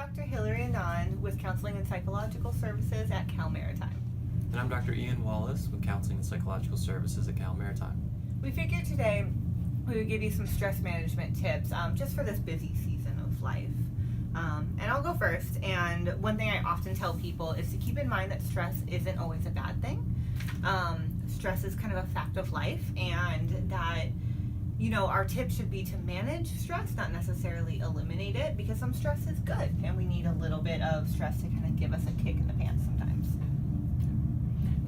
Dr. Hilary Anand with Counseling and Psychological Services at Cal Maritime. And I'm Dr. Ian Wallace with Counseling and Psychological Services at Cal Maritime. We figured today we would give you some stress management tips just for this busy season of life. And I'll go first. And one thing I often tell people is to keep in mind that stress isn't always a bad thing. Stress is kind of a fact of life, and that our tip should be to manage stress, not necessarily eliminate it, because some stress is good, and we need a little bit of stress to kind of give us a kick in the pants sometimes.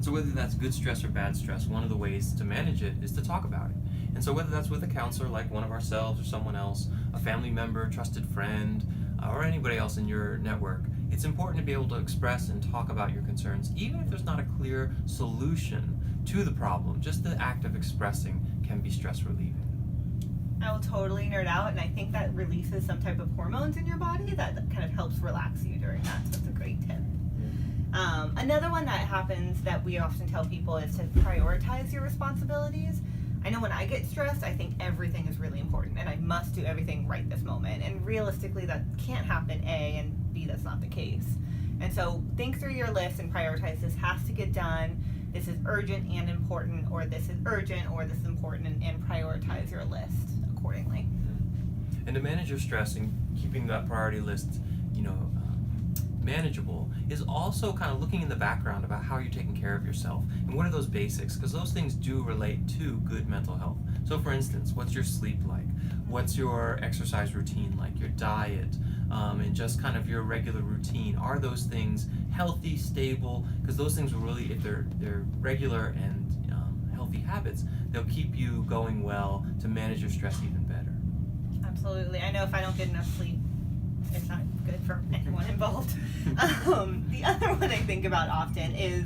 So whether that's good stress or bad stress, one of the ways to manage it is to talk about it. And so whether that's with a counselor like one of ourselves or someone else, a family member, trusted friend, or anybody else in your network, it's important to be able to express and talk about your concerns, even if there's not a clear solution to the problem. Just the act of expressing can be stress relieving. I will totally nerd out, and I think that releases some type of hormones in your body that kind of helps relax you during that, so it's a great tip. Another one that happens that we often tell people is to prioritize your responsibilities. I know when I get stressed, I think everything is really important, and I must do everything right this moment, and realistically that can't happen, A, and B, that's not the case. And so think through your list and prioritize. This has to get done, this is urgent and important, or this is urgent or this is important, and prioritize your list accordingly. And to manage your stress and keeping that priority list, manageable is also kind of looking in the background about how you're taking care of yourself and what are those basics, because those things do relate to good mental health. So for instance, what's your sleep like? What's your exercise routine like? Your diet, and just kind of your regular routine. Are those things healthy, stable? Because those things will really, if they're regular and healthy habits, they'll keep you going well to manage your stress even better. Absolutely. I know if I don't get enough sleep, it's not good for anyone involved. The other one I think about often is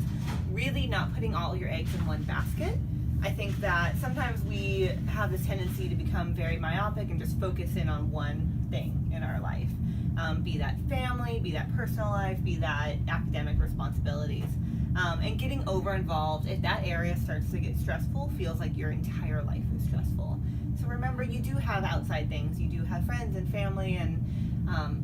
really not putting all your eggs in one basket. I think that sometimes we have this tendency to become very myopic and just focus in on one thing in our life. Be that family, be that personal life, be that academic responsibilities. And getting over involved, if that area starts to get stressful, feels like your entire life is stressful. So remember, you do have outside things. You do have friends and family and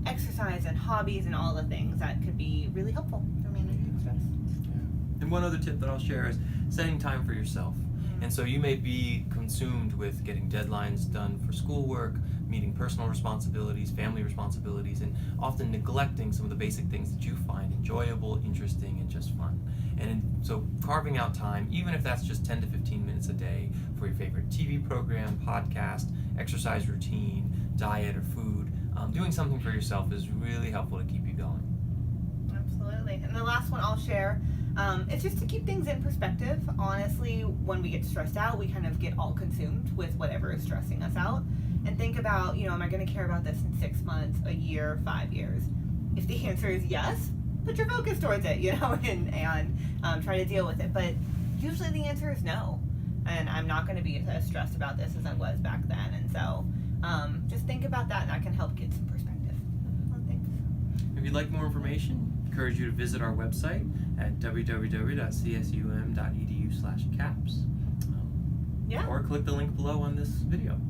exercise and hobbies and all the things that could be really helpful for managing stress. Yeah. And one other tip that I'll share is setting time for yourself. And so you may be consumed with getting deadlines done for schoolwork, meeting personal responsibilities, family responsibilities, and often neglecting some of the basic things that you find enjoyable, interesting, and just fun. And so carving out time, even if that's just 10 to 15 minutes a day for your favorite TV program, podcast, exercise routine, diet, or food, doing something for yourself is really helpful to keep you going. Absolutely. And the last one I'll share, it's just to keep things in perspective. Honestly, when we get stressed out, we kind of get all consumed with whatever is stressing us out. And think about, am I going to care about this in 6 months, a year, 5 years? If the answer is yes, put your focus towards it, and try to deal with it. But usually the answer is no. And I'm not going to be as stressed about this as I was back then. And so just think about that, and that can help get some perspective on things. If you'd like more information, I encourage you to visit our website at www.csum.edu/caps. Or click the link below on this video.